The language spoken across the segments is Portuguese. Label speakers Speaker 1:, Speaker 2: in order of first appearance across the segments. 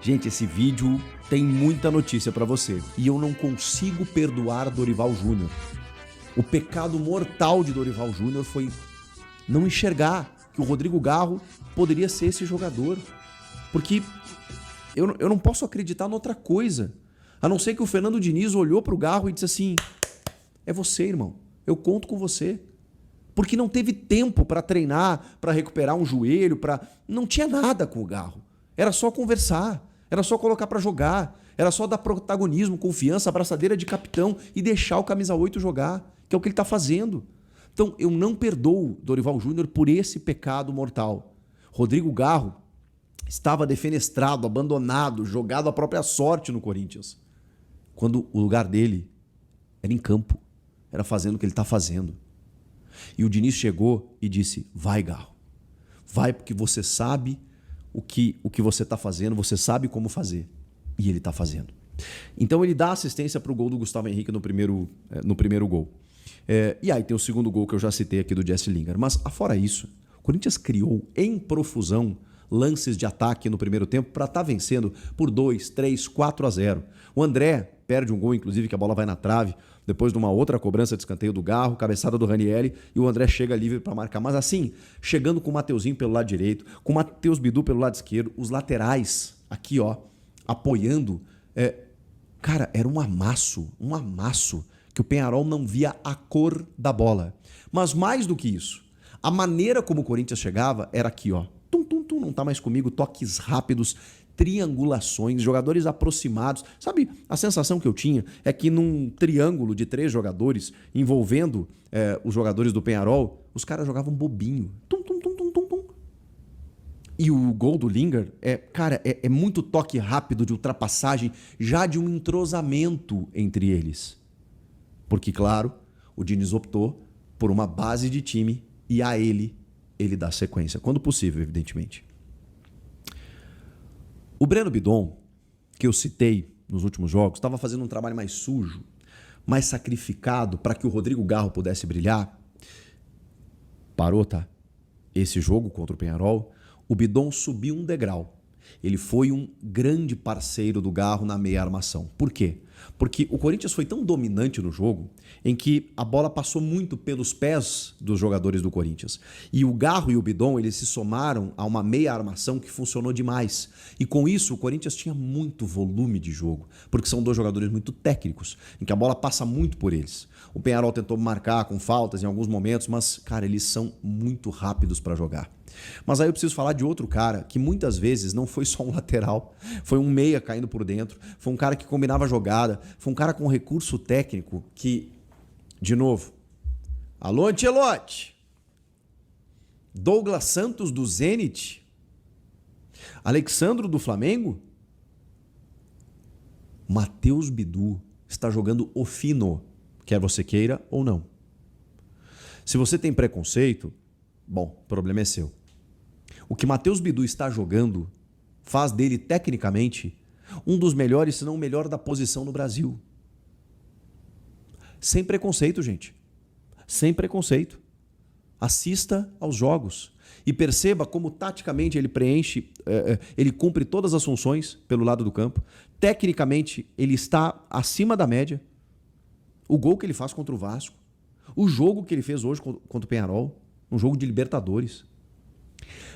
Speaker 1: Gente, esse vídeo tem muita notícia pra você. E eu não consigo perdoar Dorival Júnior. O pecado mortal de Dorival Júnior foi não enxergar que o Rodrigo Garro poderia ser esse jogador. Porque eu não posso acreditar noutra coisa. A não ser que o Fernando Diniz olhou pro Garro e disse assim: é você, irmão. Eu conto com você. Porque não teve tempo pra treinar, pra recuperar um joelho, não tinha nada com o Garro. Era só conversar. Era só colocar pra jogar. Era só dar protagonismo, confiança, abraçadeira de capitão e deixar o camisa 8 jogar, que é o que ele tá fazendo. Então, eu não perdoo Dorival Júnior por esse pecado mortal. Rodrigo Garro estava defenestrado, abandonado, jogado à própria sorte no Corinthians, quando o lugar dele era em campo, era fazendo o que ele está fazendo. E o Diniz chegou e disse: vai, Garro, vai, porque você sabe o que você está fazendo, você sabe como fazer. E ele está fazendo. Então ele dá assistência para o gol do Gustavo Henrique no primeiro gol. E aí tem o segundo gol que eu já citei aqui do Jesse Lingard. Mas, afora isso, o Corinthians criou em profusão lances de ataque no primeiro tempo para estar vencendo por 2, 3, 4-0. O André perde um gol, inclusive, que a bola vai na trave, depois de uma outra cobrança de escanteio do Garro, cabeçada do Ranieri, e o André chega livre para marcar. Mas assim, chegando com o Mateuzinho pelo lado direito, com o Matheus Bidu pelo lado esquerdo, os laterais aqui, ó, apoiando. Cara, era um amasso, que o Peñarol não via a cor da bola. Mas mais do que isso, a maneira como o Corinthians chegava era aqui, ó. Tum, tum, tum, não tá mais comigo, toques rápidos, triangulações, jogadores aproximados. Sabe, a sensação que eu tinha é que num triângulo de 3 jogadores envolvendo os jogadores do Peñarol, os caras jogavam bobinho. Tum, tum, tum, tum, tum, tum. E o gol do Lingard é muito toque rápido de ultrapassagem, já de um entrosamento entre eles. Porque, claro, o Diniz optou por uma base de time e a ele dá sequência, quando possível, evidentemente. O Breno Bidon, que eu citei nos últimos jogos, estava fazendo um trabalho mais sujo, mais sacrificado para que o Rodrigo Garro pudesse brilhar. Parou, tá? Esse jogo contra o Peñarol, o Bidon subiu um degrau. Ele foi um grande parceiro do Garro na meia armação. Por quê? Porque o Corinthians foi tão dominante no jogo em que a bola passou muito pelos pés dos jogadores do Corinthians. E o Garro e o Bidon, eles se somaram a uma meia armação que funcionou demais. E com isso, o Corinthians tinha muito volume de jogo, porque são 2 jogadores muito técnicos, em que a bola passa muito por eles. O Peñarol tentou marcar com faltas em alguns momentos, mas, cara, eles são muito rápidos para jogar. Mas aí eu preciso falar de outro cara que muitas vezes não foi só um lateral, foi um meia caindo por dentro, foi um cara que combinava jogada, foi um cara com recurso técnico que, de novo, alô Ancelotti, Douglas Santos do Zenit, Alexandro do Flamengo, Matheus Bidu está jogando o fino, quer você queira ou não. Se você tem preconceito, bom, o problema é seu. O que Matheus Bidu está jogando faz dele, tecnicamente, um dos melhores, se não o melhor da posição no Brasil. Sem preconceito, gente. Sem preconceito. Assista aos jogos e perceba como taticamente ele preenche, ele cumpre todas as funções pelo lado do campo. Tecnicamente, ele está acima da média. O gol que ele faz contra o Vasco, o jogo que ele fez hoje contra o Peñarol, um jogo de Libertadores.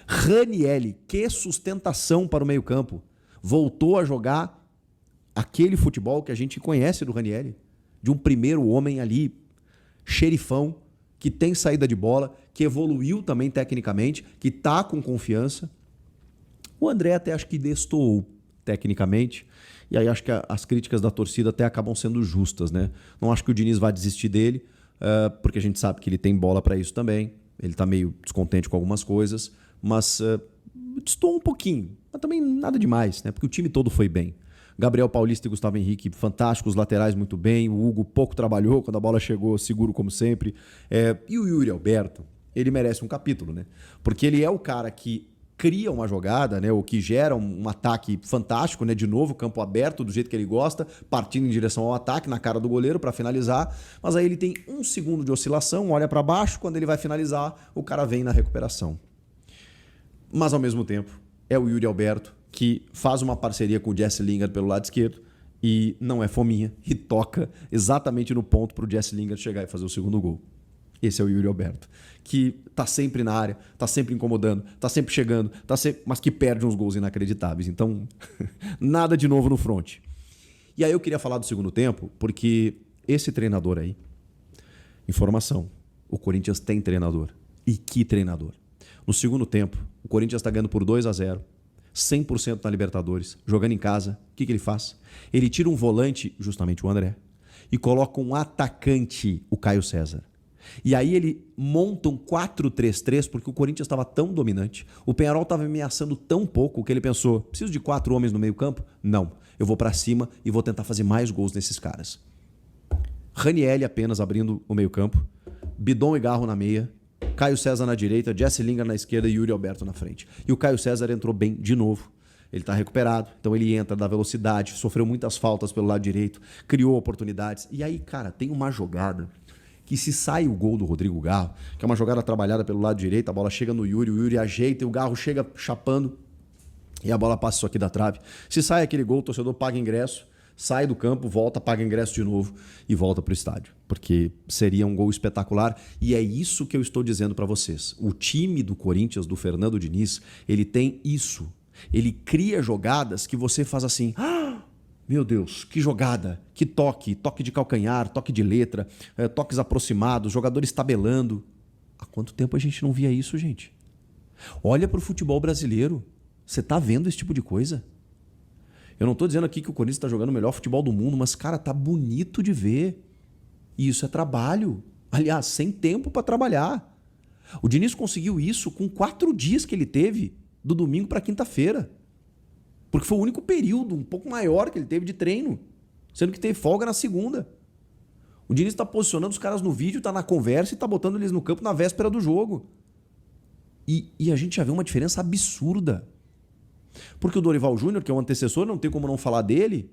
Speaker 1: Ranieri, que sustentação para o meio-campo. Voltou a jogar aquele futebol que a gente conhece do Ranieri, de um primeiro homem ali, xerifão, que tem saída de bola, que evoluiu também tecnicamente, que está com confiança. O André até acho que destoou tecnicamente, e aí acho que as críticas da torcida até acabam sendo justas, né? Não acho que o Diniz vai desistir dele, porque a gente sabe que ele tem bola para isso também. Ele está meio descontente com algumas coisas, mas destoou um pouquinho, mas também nada demais, né? Porque o time todo foi bem. Gabriel Paulista e Gustavo Henrique, fantásticos, os laterais muito bem. O Hugo pouco trabalhou, quando a bola chegou, seguro como sempre. E o Yuri Alberto, ele merece um capítulo, né? Porque ele é o cara que cria uma jogada, né? O que gera um ataque fantástico, né? De novo, campo aberto, do jeito que ele gosta, partindo em direção ao ataque, na cara do goleiro para finalizar. Mas aí ele tem 1 segundo de oscilação, olha para baixo, quando ele vai finalizar, o cara vem na recuperação. Mas ao mesmo tempo, é o Yuri Alberto que faz uma parceria com o Jesse Lingard pelo lado esquerdo e não é fominha e toca exatamente no ponto para o Jesse Lingard chegar e fazer o segundo gol. Esse é o Yuri Alberto, que tá sempre na área, tá sempre incomodando, tá sempre chegando, mas que perde uns gols inacreditáveis. Então, nada de novo no front. E aí eu queria falar do segundo tempo, porque esse treinador aí, informação, o Corinthians tem treinador. E que treinador. No segundo tempo, o Corinthians está ganhando por 2-0, 100% na Libertadores, jogando em casa. O que ele faz? Ele tira um volante, justamente o André, e coloca um atacante, o Caio César. E aí ele monta um 4-3-3 porque o Corinthians estava tão dominante. O Peñarol estava ameaçando tão pouco que ele pensou, preciso de 4 homens no meio campo? Não, eu vou para cima e vou tentar fazer mais gols nesses caras. Ranieri apenas abrindo o meio campo, Bidon e Garro na meia, Caio César na direita, Jesse Lingard na esquerda e Yuri Alberto na frente. E o Caio César entrou bem de novo. Ele está recuperado, então ele entra, dá velocidade, sofreu muitas faltas pelo lado direito, criou oportunidades. E aí, cara, tem uma jogada que se sai o gol do Rodrigo Garro, que é uma jogada trabalhada pelo lado direito, a bola chega no Yuri, o Yuri ajeita e o Garro chega chapando e a bola passa isso aqui da trave. Se sai aquele gol, o torcedor paga ingresso, sai do campo, volta, paga ingresso de novo e volta para o estádio, porque seria um gol espetacular e é isso que eu estou dizendo para vocês. O time do Corinthians, do Fernando Diniz, ele tem isso. Ele cria jogadas que você faz assim... Meu Deus, que jogada, que toque de calcanhar, toque de letra, toques aproximados, jogadores tabelando. Há quanto tempo a gente não via isso, gente? Olha para o futebol brasileiro. Você tá vendo esse tipo de coisa? Eu não estou dizendo aqui que o Corinthians está jogando o melhor futebol do mundo, mas, cara, tá bonito de ver. E isso é trabalho. Aliás, sem tempo para trabalhar. O Diniz conseguiu isso com 4 dias que ele teve, do domingo para quinta-feira. Porque foi o único período um pouco maior que ele teve de treino, sendo que teve folga na segunda. O Diniz está posicionando os caras no vídeo, está na conversa e está botando eles no campo na véspera do jogo. E a gente já vê uma diferença absurda. Porque o Dorival Júnior, que é o antecessor, não tem como não falar dele,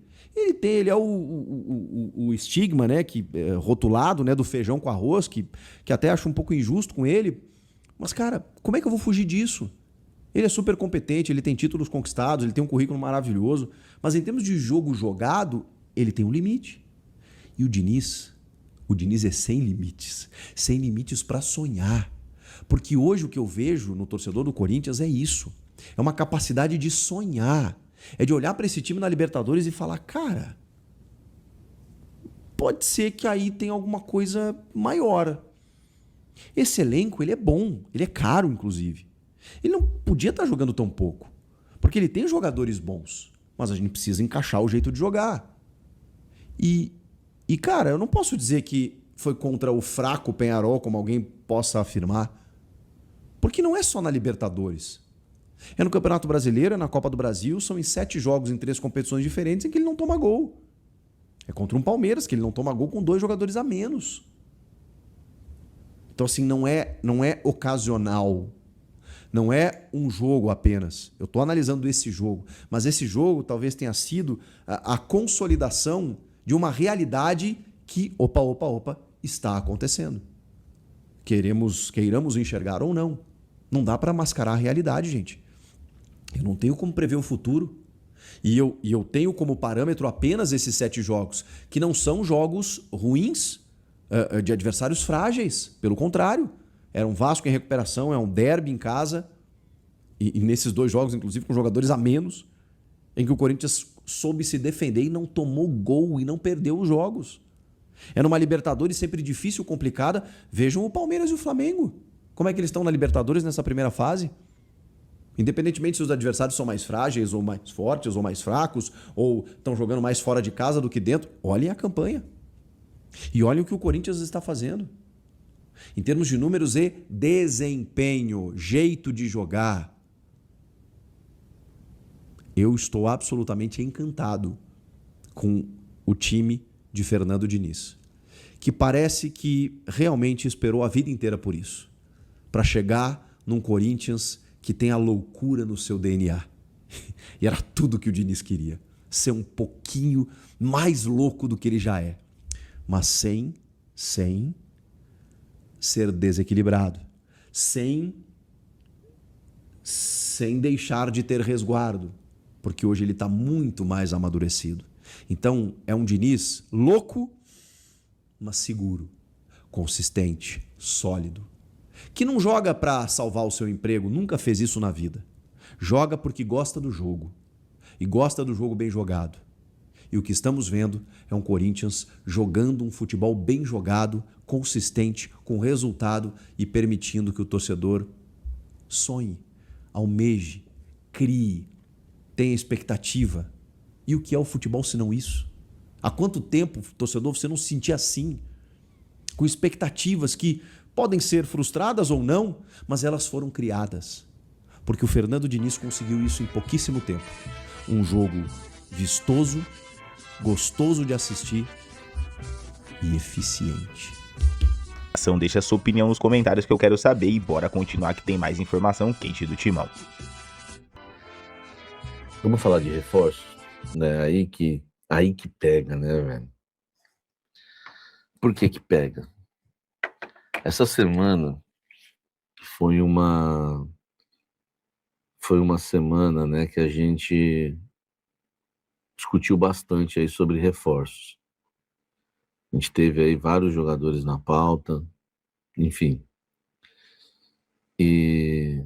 Speaker 1: ele é o estigma, né, rotulado, né, do feijão com arroz, que até acho um pouco injusto com ele. Mas, cara, como é que eu vou fugir disso? Ele é super competente, ele tem títulos conquistados, ele tem um currículo maravilhoso, mas em termos de jogo jogado, ele tem um limite. E o Diniz é sem limites para sonhar. Porque hoje o que eu vejo no torcedor do Corinthians é isso. É uma capacidade de sonhar, é de olhar para esse time na Libertadores e falar, cara, pode ser que aí tem alguma coisa maior. Esse elenco, ele é bom, ele é caro, inclusive. Ele não podia estar jogando tão pouco, porque ele tem jogadores bons, mas a gente precisa encaixar o jeito de jogar. E cara, eu não posso dizer que foi contra o fraco Peñarol, como alguém possa afirmar, porque não é só na Libertadores. É no Campeonato Brasileiro, é na Copa do Brasil, são em 7 jogos em 3 competições diferentes em que ele não toma gol. É contra um Palmeiras, que ele não toma gol com 2 jogadores a menos. Então, assim, não é ocasional. Não é um jogo apenas. Eu estou analisando esse jogo. Mas esse jogo talvez tenha sido a consolidação de uma realidade que, está acontecendo. Queiramos enxergar ou não. Não dá para mascarar a realidade, gente. Eu não tenho como prever o futuro. E eu tenho como parâmetro apenas esses 7 jogos, que não são jogos ruins de adversários frágeis. Pelo contrário. Era um Vasco em recuperação, é um derby em casa. E nesses 2 jogos, inclusive, com jogadores a menos, em que o Corinthians soube se defender e não tomou gol e não perdeu os jogos. É numa Libertadores sempre difícil, complicada. Vejam o Palmeiras e o Flamengo. Como é que eles estão na Libertadores nessa primeira fase? Independentemente se os adversários são mais frágeis, ou mais fortes, ou mais fracos, ou estão jogando mais fora de casa do que dentro, olhem a campanha. E olhem o que o Corinthians está fazendo. Em termos de números e desempenho, jeito de jogar, eu estou absolutamente encantado com o time de Fernando Diniz, que parece que realmente esperou a vida inteira por isso, para chegar num Corinthians que tem a loucura no seu DNA. E era tudo que o Diniz queria, ser um pouquinho mais louco do que ele já é, mas sem ser desequilibrado, sem deixar de ter resguardo. porque hoje ele está muito mais amadurecido. Então, é um Diniz louco, mas seguro, consistente, sólido, que não joga para salvar o seu emprego, nunca fez isso na vida. Joga porque gosta do jogo, e gosta do jogo bem jogado. E o que estamos vendo é um Corinthians jogando um futebol bem jogado, consistente, com resultado e permitindo que o torcedor sonhe, almeje, crie, tenha expectativa. E o que é o futebol se não isso? Há quanto tempo, torcedor, você não se sentia assim? Com expectativas que podem ser frustradas ou não, mas elas foram criadas. Porque o Fernando Diniz conseguiu isso em pouquíssimo tempo. Um jogo vistoso, gostoso de assistir e eficiente.
Speaker 2: Deixa a sua opinião nos comentários que eu quero saber e bora continuar que tem mais informação quente do Timão.
Speaker 3: Vamos falar de reforços, né? Aí que pega, né, velho? Por que pega? Essa semana foi uma semana, né, que a gente discutiu bastante aí sobre reforços. A gente teve aí vários jogadores na pauta, enfim. E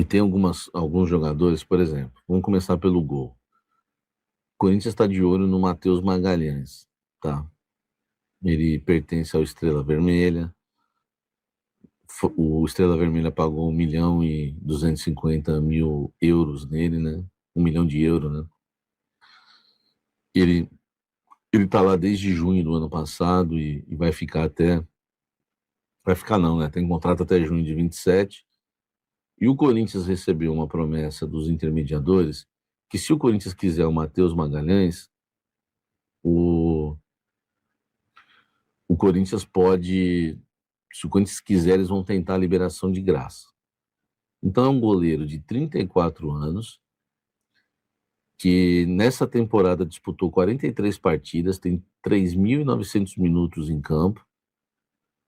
Speaker 3: tem alguns jogadores, por exemplo, vamos começar pelo gol. O Corinthians está de olho no Matheus Magalhães, tá? Ele pertence ao Estrela Vermelha. O Estrela Vermelha pagou 1.250.000 euros nele, né? 1 milhão de euros, né? Ele tá lá desde junho do ano passado e vai ficar até... Vai ficar não, né? Tem contrato até junho de 27. E o Corinthians recebeu uma promessa dos intermediadores que se o Corinthians quiser o Matheus Magalhães, o Corinthians pode... Se o Corinthians quiser, eles vão tentar a liberação de graça. Então é um goleiro de 34 anos, que nessa temporada disputou 43 partidas, tem 3.900 minutos em campo,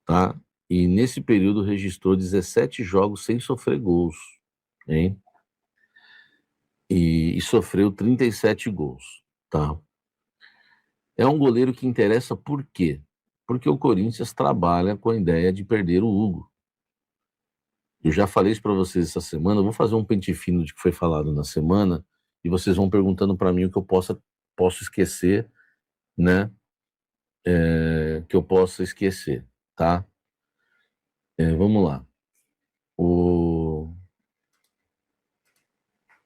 Speaker 3: tá? E nesse período registrou 17 jogos sem sofrer gols, hein? E sofreu 37 gols, tá? É um goleiro que interessa por quê? Porque o Corinthians trabalha com a ideia de perder o Hugo. Eu já falei isso para vocês essa semana, eu vou fazer um pente fino de que foi falado na semana e vocês vão perguntando para mim o que eu posso esquecer, né? Que eu possa esquecer, tá? Vamos lá.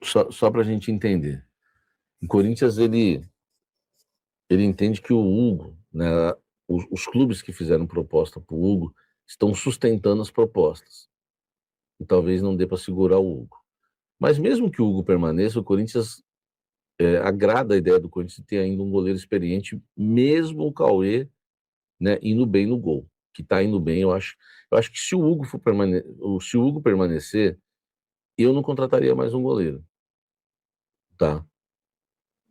Speaker 3: Só para a gente entender. O Corinthians, ele entende que o Hugo, né, os clubes que fizeram proposta para o Hugo estão sustentando as propostas. E talvez não dê para segurar o Hugo. Mas mesmo que o Hugo permaneça, o Corinthians agrada a ideia do Corinthians ter ainda um goleiro experiente, mesmo o Cauê, né, indo bem no gol. Que está indo bem, eu acho que se o Hugo permanecer, eu não contrataria mais um goleiro, tá?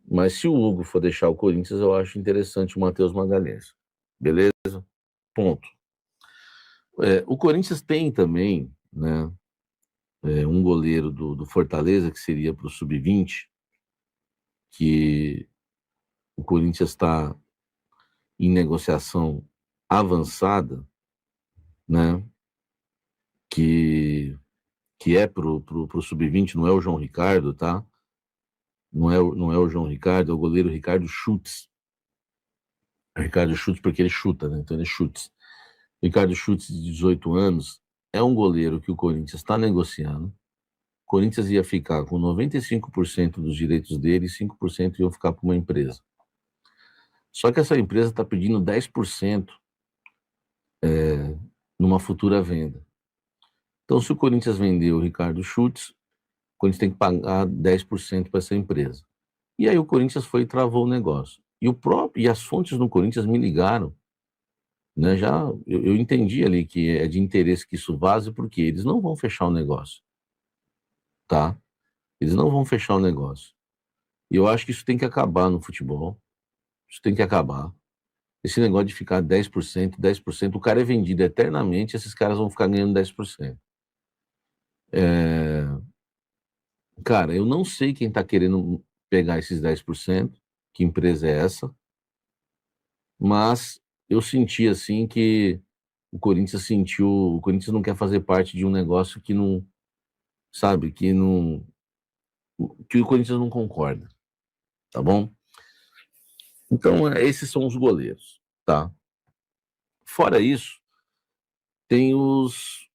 Speaker 3: Mas se o Hugo for deixar o Corinthians, eu acho interessante o Matheus Magalhães, beleza? Ponto. O Corinthians tem também, né, um goleiro do Fortaleza, que seria para o Sub-20, que o Corinthians está em negociação avançada, né, que é pro Sub-20, não é o João Ricardo, tá? Não é o João Ricardo, é o goleiro Ricardo Schutz. Ricardo Schutz porque ele chuta, né? Então ele é Schutz. Ricardo Schutz, de 18 anos, é um goleiro que o Corinthians está negociando. O Corinthians ia ficar com 95% dos direitos dele e 5% iam ficar para uma empresa. Só que essa empresa está pedindo 10% numa futura venda. Então, se o Corinthians vender o Ricardo Schutz, o Corinthians tem que pagar 10% para essa empresa. E aí o Corinthians foi e travou o negócio. E as fontes no Corinthians me ligaram, né? Eu entendi ali que é de interesse que isso vaze, porque eles não vão fechar o negócio, tá? Eles não vão fechar o negócio. E eu acho que isso tem que acabar no futebol. Isso tem que acabar. Esse negócio de ficar 10%, o cara é vendido eternamente, esses caras vão ficar ganhando 10%. Cara, eu não sei quem está querendo pegar esses 10%, que empresa é essa, mas eu senti assim que o Corinthians não quer fazer parte de um negócio que não, sabe, que o Corinthians não concorda, tá bom? Então, esses são os goleiros, tá? Fora isso, tem os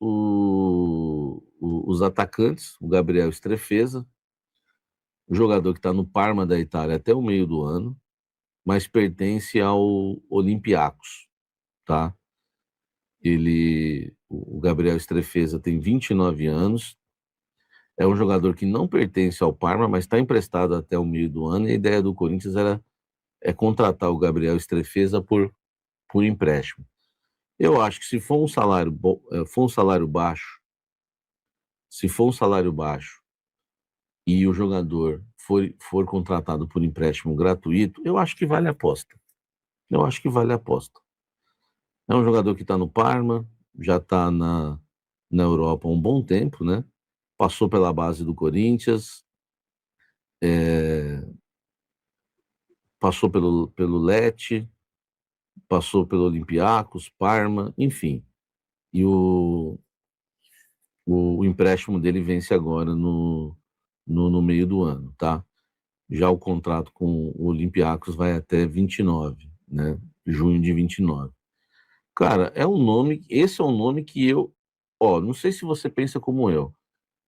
Speaker 3: atacantes, o Gabriel Strefeza, o jogador que está no Parma da Itália até o meio do ano, mas pertence ao Olympiacos, tá? O Gabriel Strefeza tem 29 anos, é um jogador que não pertence ao Parma, mas está emprestado até o meio do ano, e a ideia do Corinthians é contratar o Gabriel Strefeza por empréstimo. Eu acho que se for um salário, for um salário baixo, se for um salário baixo e o jogador for contratado por empréstimo gratuito, eu acho que vale a aposta. Eu acho que vale a aposta. É um jogador que está no Parma, já está na Europa há um bom tempo, né? Passou pela base do Corinthians, passou pelo Lecce, passou pelo Olympiacos, Parma, enfim. E o empréstimo dele vence agora no meio do ano, tá? Já o contrato com o Olympiacos vai até 29, né? Junho de 29. Cara, esse é um nome que não sei se você pensa como eu.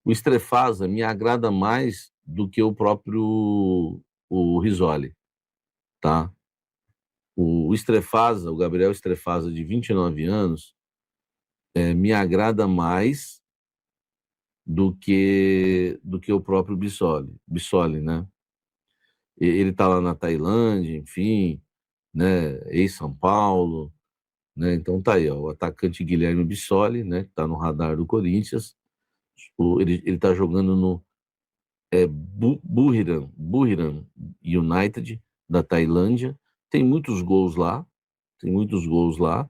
Speaker 3: O Strefasa me agrada mais do que o próprio o Risoli, tá? O Gabriel Strefasa, de 29 anos, me agrada mais do que o próprio Bissoli, né? Ele tá lá na Tailândia, enfim, né? Ex-São Paulo, né? Então tá aí, ó, o atacante Guilherme Bissoli, né? Que tá no radar do Corinthians. Ele tá jogando no Buriram United, da Tailândia. Tem muitos gols lá, tem muitos gols lá.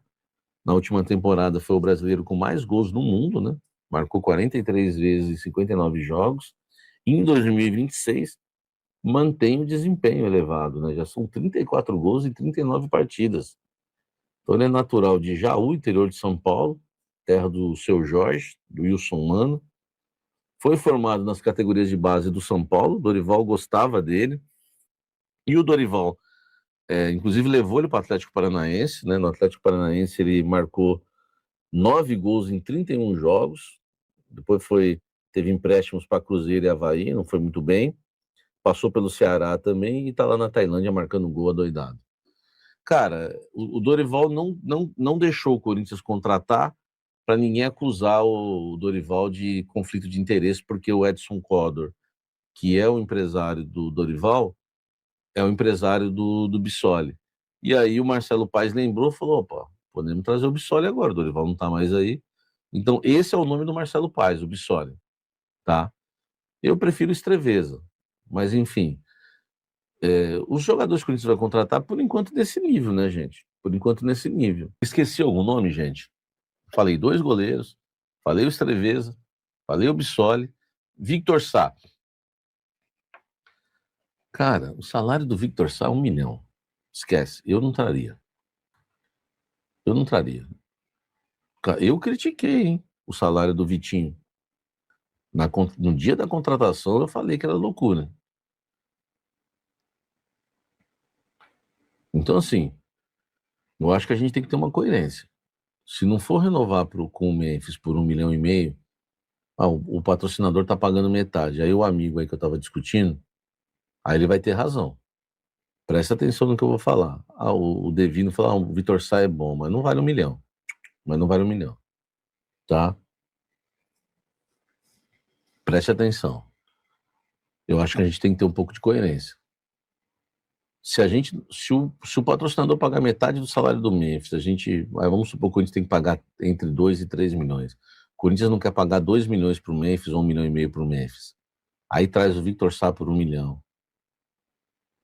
Speaker 3: Na última temporada foi o brasileiro com mais gols no mundo, né? Marcou 43 vezes em 59 jogos. E em 2026 mantém o desempenho elevado, né? Já são 34 gols em 39 partidas. Então ele é natural de Jaú, interior de São Paulo, terra do Seu Jorge, do Wilson Mano. Foi formado nas categorias de base do São Paulo, Dorival gostava dele. E o Dorival, inclusive, levou ele para o Atlético Paranaense, né? No Atlético Paranaense ele marcou 9 gols em 31 jogos. Depois teve empréstimos para Cruzeiro e Avaí, não foi muito bem. Passou pelo Ceará também e está lá na Tailândia marcando gol adoidado. Cara, o Dorival não deixou o Corinthians contratar para ninguém acusar o Dorival de conflito de interesse, porque o Edson Codor, que é o empresário do Dorival, é o empresário do Bissoli. E aí o Marcelo Paes lembrou, falou, opa, podemos trazer o Bissoli agora, o Dorival não está mais aí. Então esse é o nome do Marcelo Paes, o Bissoli, tá? Eu prefiro o Streveza, mas enfim, os jogadores que o Corinthians vai contratar, por enquanto, nesse nível, né, gente? Por enquanto, nesse nível. Esqueci algum nome, gente? Falei 2 goleiros, falei o Streveza, falei o Bissoli, Victor Sá. Cara, o salário do Victor Sá é 1 milhão. Esquece, eu não traria. Eu não traria. Eu critiquei, hein, o salário do Vitinho. No dia da contratação, eu falei que era loucura. Então, assim, eu acho que a gente tem que ter uma coerência. Se não for renovar com o Memphis por 1,5 milhão, o patrocinador tá pagando metade. Aí o amigo aí que eu tava discutindo, aí ele vai ter razão. Presta atenção no que eu vou falar. O Devino fala, o Vitor Sá é bom, mas não vale 1 milhão. Mas não vale 1 milhão. Tá? Preste atenção. Eu acho que a gente tem que ter um pouco de coerência. Se o patrocinador pagar metade do salário do Memphis, vamos supor que o Corinthians tem que pagar entre 2 e 3 milhões. O Corinthians não quer pagar 2 milhões para o Memphis ou 1,5 milhão para o Memphis. Aí traz o Victor Sá por 1 milhão.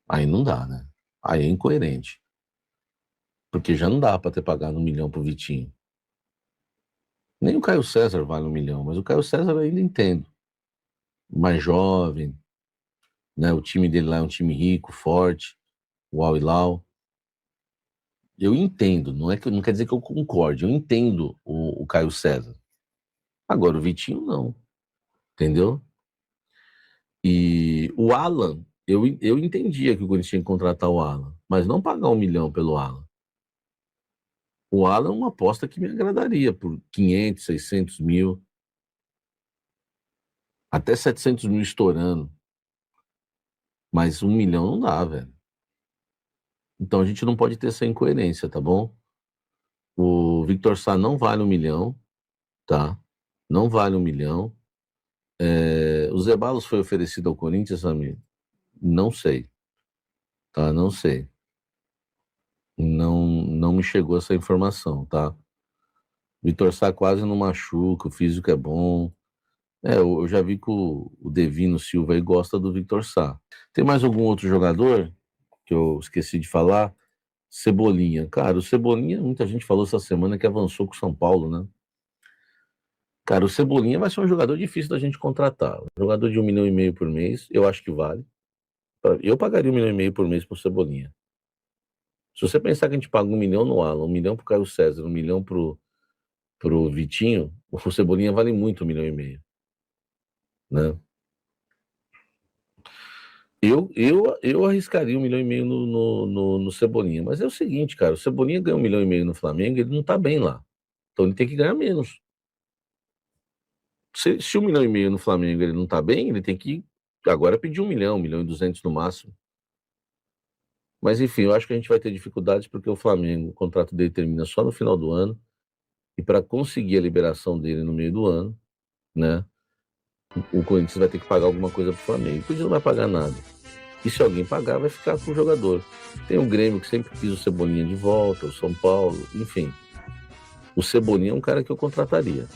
Speaker 3: Aí não dá, né? Aí é incoerente. Porque já não dá para ter pagado 1 milhão pro Vitinho. Nem o Caio César vale 1 milhão, mas o Caio César eu ainda entendo. mais jovem, né? O time dele lá é um time rico, forte, o Al Hilal. Eu entendo, não quer dizer que eu concorde, eu entendo o Caio César. Agora o Vitinho não, entendeu? E o Alan, eu entendia que o Corinthians tinha que contratar o Alan, mas não pagar 1 milhão pelo Alan. O Alan é uma aposta que me agradaria por 500, 600 mil, até 700 mil estourando. Mas 1 milhão não dá, velho. Então a gente não pode ter essa incoerência, tá bom? O Victor Sá não vale 1 milhão, tá? Não vale 1 milhão. O Zeballos foi oferecido ao Corinthians, amigo? Não sei, tá? Não sei. Não me chegou essa informação, tá? Vitor Sá quase não machuca, o físico é bom. Eu já vi que o Devino Silva aí gosta do Victor Sá. Tem mais algum outro jogador que eu esqueci de falar? Cebolinha. Cara, o Cebolinha, muita gente falou essa semana que avançou com o São Paulo, né? Cara, o Cebolinha vai ser um jogador difícil da gente contratar. Um jogador de 1,5 milhão por mês, eu acho que vale. Eu pagaria 1,5 milhão por mês pro Cebolinha. Se você pensar que a gente paga 1 milhão no Alan, 1 milhão pro Caio César, 1 milhão pro Vitinho, o Cebolinha vale muito 1,5 milhão, né? Eu arriscaria 1,5 milhão no Cebolinha, mas é o seguinte, cara, o Cebolinha ganha 1,5 milhão no Flamengo, ele não tá bem lá. Então ele tem que ganhar menos. Se 1,5 milhão no Flamengo ele não tá bem, ele tem que agora pedir 1 milhão, 1 milhão e 200 no máximo. Mas enfim, eu acho que a gente vai ter dificuldades porque o Flamengo, o contrato dele termina só no final do ano, e para conseguir a liberação dele no meio do ano, né, o Corinthians vai ter que pagar alguma coisa pro Flamengo. O Corinthians não vai pagar nada. E se alguém pagar, vai ficar com o jogador. Tem o Grêmio, que sempre quis o Cebolinha de volta, o São Paulo, enfim. O Cebolinha é um cara que eu contrataria,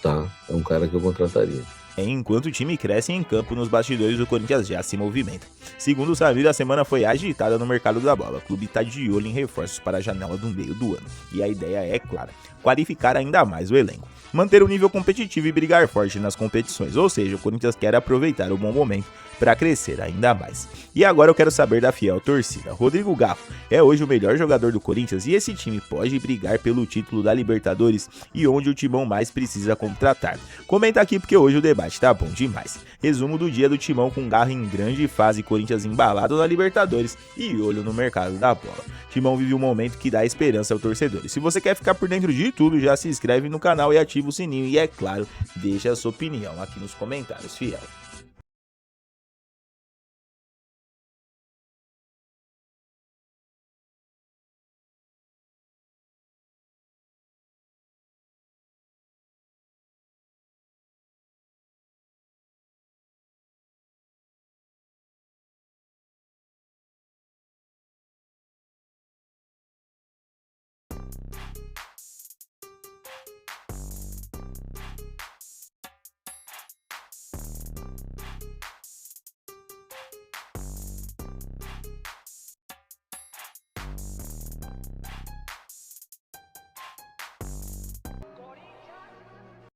Speaker 3: tá? É um cara que eu contrataria.
Speaker 2: Enquanto o time cresce em campo, nos bastidores o Corinthians já se movimenta. Segundo o Samir, a semana foi agitada no mercado da bola. O clube está de olho em reforços para a janela do meio do ano. E a ideia é clara, qualificar ainda mais o elenco, manter o nível competitivo e brigar forte nas competições. Ou seja, o Corinthians quer aproveitar o bom momento para crescer ainda mais. E agora eu quero saber da fiel torcida. Rodrigo Garro é hoje o melhor jogador do Corinthians e esse time pode brigar pelo título da Libertadores e onde o Timão mais precisa contratar? Comenta aqui porque hoje o debate tá bom demais. Resumo do dia do Timão com Garro em grande fase, Corinthians embalado na Libertadores e olho no mercado da bola. Timão vive um momento que dá esperança ao torcedor. E se você quer ficar por dentro de tudo, já se inscreve no canal e ativa o sininho e, é claro, deixa a sua opinião aqui nos comentários, fiel.